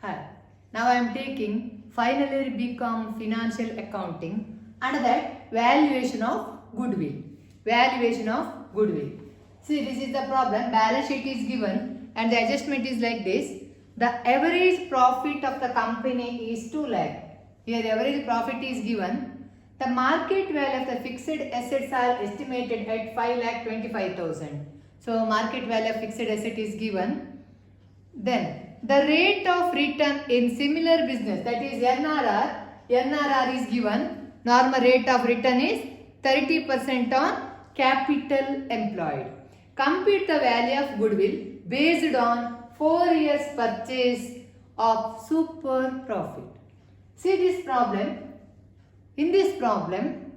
Hi. Now I am taking final year BCom Financial Accounting. Under that, valuation of goodwill. Valuation of goodwill. See, this is the problem. Balance sheet is given and the adjustment is like this. The average profit of the company is 2 lakh. Here average profit is given. The market value of the fixed assets are estimated at 5,25,000. So market value of fixed asset is given. Then the rate of return in similar business, that is NRR is given. Normal rate of return is 30% on capital employed. Compute the value of goodwill based on 4 years purchase of super profit. See this problem. In this problem,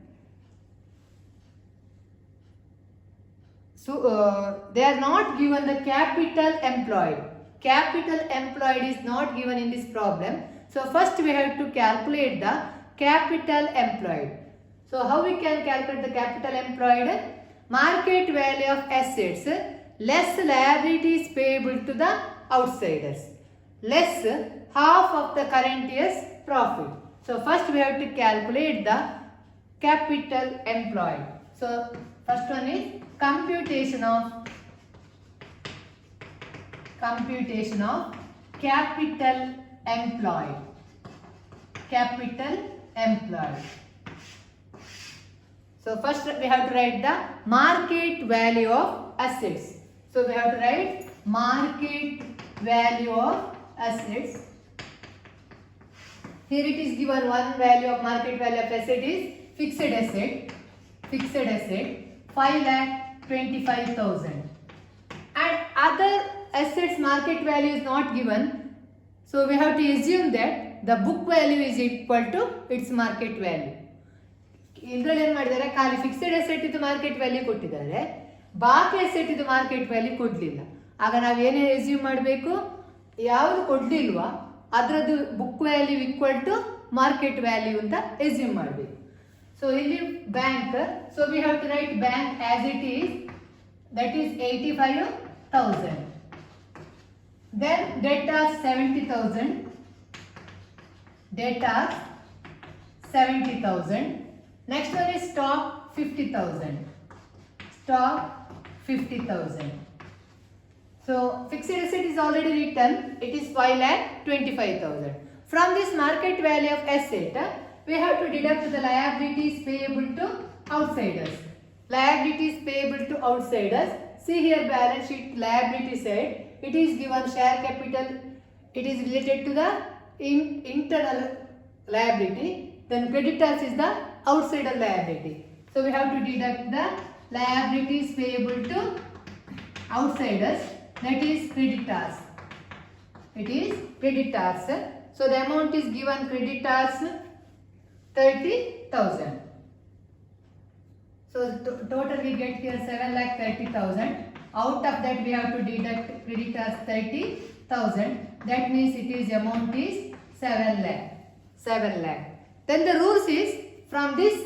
they are not given the capital employed. Capital employed is not given in this problem. So first we have to calculate the capital employed. So how we can calculate the capital employed? Market value of assets less liabilities payable to the outsiders less half of the current year's profit. So first we have to calculate the capital employed. So first one is computation of capital employed. Capital employed. So first we have to write the market value of assets. So we have to write market value of assets. Here it is given one value of market value of asset is fixed asset 5,25,000 and other assets market value is not given. So we have to assume that the book value is equal to its market value. ಇದರಲ್ಲಿ ಏನು ಮಾಡಿದ್ದಾರೆ, ಖಾಲಿ fixed asset ಇದು market value ಕೊಟ್ಟಿದ್ದಾರೆ, ಬಾಕಿ asset ಇದು market value ಕೊಡಲಿಲ್ಲ. ಆಗ ನಾವು ಏನೇ ಎಸ್ಯೂಮ್ ಮಾಡಬೇಕು, ಯಾವುದು ಕೊಡಲಿಲ್ವಾ ಅದರದ್ದು book value equal to market value ಅಂತ ಎಸ್ಯೂಮ್ ಮಾಡಬೇಕು. ಸೊ ಇಲ್ಲಿ bank, so we have to write bank as it is, that is 85,000. Then debtors 70,000. Debtors 70,000. Next one is stock 50,000. Stock 50,000. So fixed asset is already written. It is 5,25,000. From this market value of asset, we have to deduct the liabilities payable to outsiders. Liabilities payable to outsiders. See here balance sheet liability side. It is given share capital. It is related to the internal liability. Then creditors is the outsider liability. So we have to deduct the liabilities payable to outsiders. That is creditors. It is creditors. So the amount is given creditors 30,000. So total we get here 7,30,000. Out of that we have to deduct creditors 30,000. That means it is amount is 7 lakh. 7 lakh. Then the rules is from this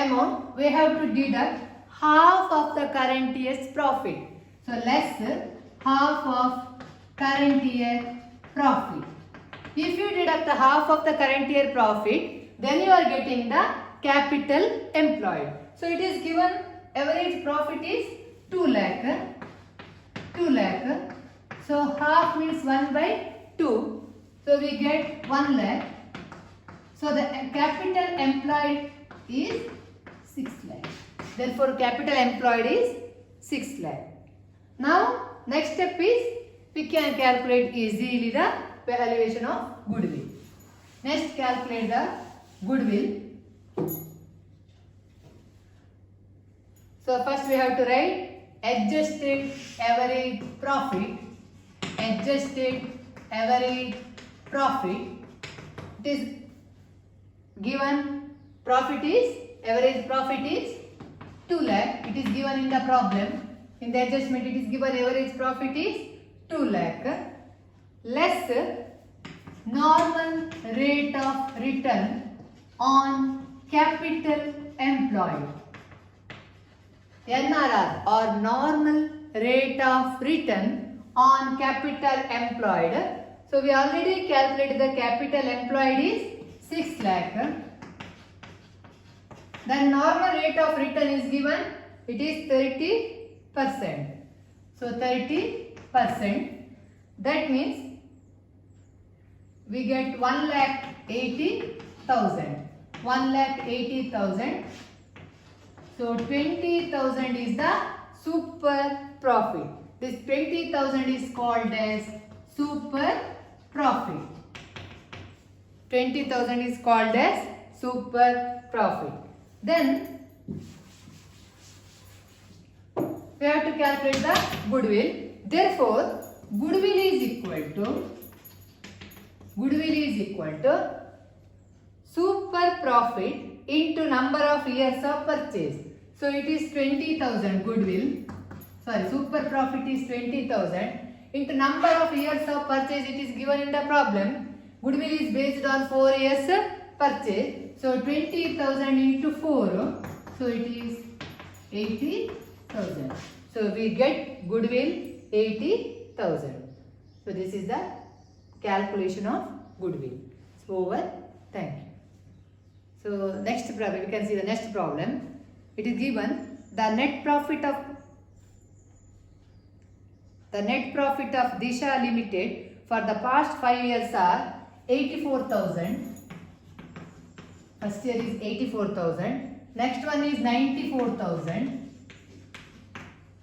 amount we have to deduct half of the current year's profit. So less half of current year profit. If you deduct the half of the current year profit, then you are getting the capital employed. So it is given average profit is 2 lakh. 2 lakh. So half means 1/2. So we get 1 lakh. So the capital employed is 6 lakh. Therefore capital employed is 6 lakh. Now next step is we can calculate easily the valuation of goodwill. Next calculate the goodwill. So first we have to write adjusted average profit. Adjusted average profit. It is given profit is average profit is 2 lakh. It is given in the problem. In the adjustment it is given average profit is 2 lakh less normal rate of return on capital employed. NRR or normal rate of return on capital employed. So So we already calculated the capital employed is 6 lakh. The normal rate of return is given, it is 30%. So 30%, that means we get 1,80,000. 1,80,000. So 20,000 is the super profit. This 20,000 is called as super profit. 20,000 is called as super profit. Then we have to calculate the goodwill. Therefore, goodwill is equal to super profit into number of years of purchase. So it is 20,000 goodwill. Sorry, super profit is 20,000 into number of years of purchase. It is given in the problem. Goodwill is based on 4 years purchase. So 20,000 into 4. So it is 80,000. So we get goodwill 80,000. So this is the calculation of goodwill. So over. Thank you. So next problem, we can see the next problem. It is given the net profit of Disha Limited for the past 5 years are 84,000. First year is 84,000. Next one is 94,000.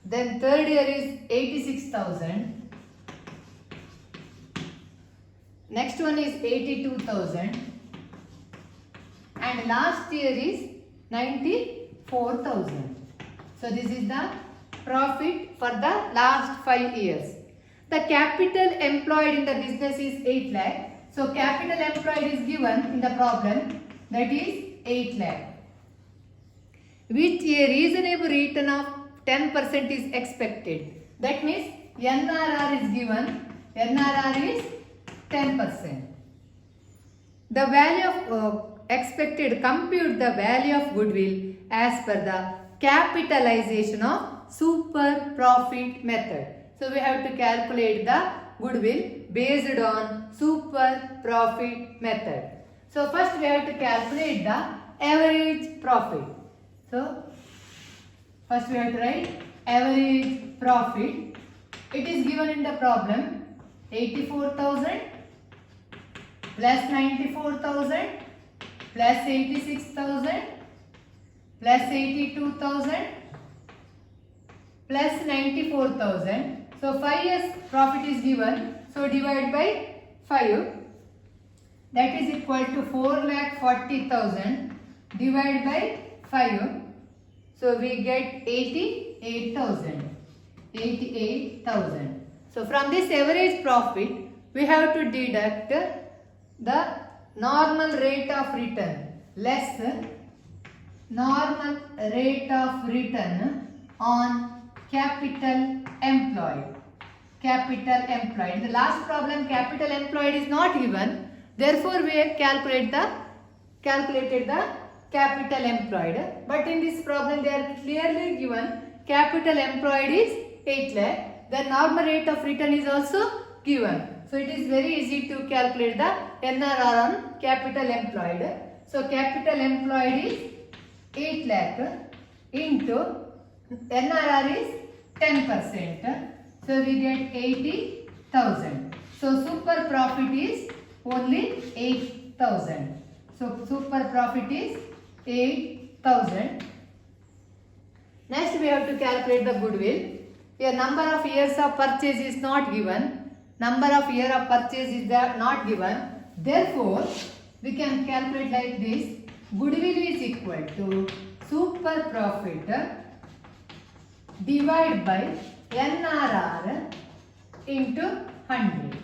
Then third year is 86,000. Next one is 82,000. And last year is 94,000. So this is the profit for the last 5 years. The capital employed in the business is 8 lakh. So capital employed is given in the problem, that is 8 lakh. Which a reasonable return of 10% is expected. That means NRR is given. NRR is 10%. The value of expected, compute the value of goodwill as per the capitalization of super profit method. So we have to calculate the goodwill based on super profit method. So first we have to calculate the average profit. So first we have to write average profit. It is given in the problem 84,000 plus 94,000 plus 86,000 plus 82,000 plus 94,000. So 5 years profit is given. So divide by 5. That is equal to 4,40,000 divided by 5. So we get 88,000. 88,000. So from this average profit, we have to deduct the normal rate of return less normal rate of return on capital employed. Capital employed. In the last problem, capital employed is not given. Therefore, we have calculated the capital employed. But in this problem, they are clearly given capital employed is 8 lakh. The normal rate of return is also given. So it is very easy to calculate the NRR on capital employed. So capital employed is 8 lakh into NRR is 10%. So we get 80,000. So super profit is only 8,000. So super profit is 8,000. Next we have to calculate the goodwill. Here number of years of purchase is not given. Number of year of purchase is not given. Therefore, we can calculate like this. Goodwill is equal to super profit divided by NRR into 100.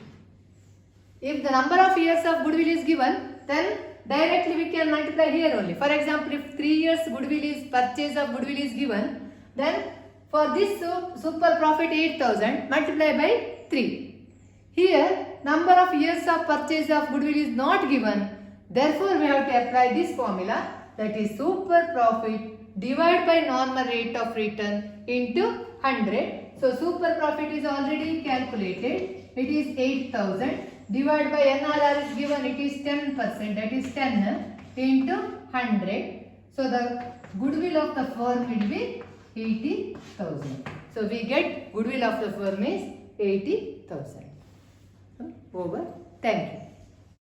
If the number of years of goodwill is given, then directly we can multiply here only. For example, if 3 years goodwill is purchase of goodwill is given, then for this super profit 8,000 multiply by 3. Here number of years of purchase of goodwill is not given. Therefore, we have to apply this formula, that is super profit divided by normal rate of return into 100. So super profit is already calculated. It is 8,000. Divide by NRR is given, it is 10%, that is 10 into 100. So the goodwill of the firm will be 80,000. So we get goodwill of the firm is 80,000. Over. Thank you.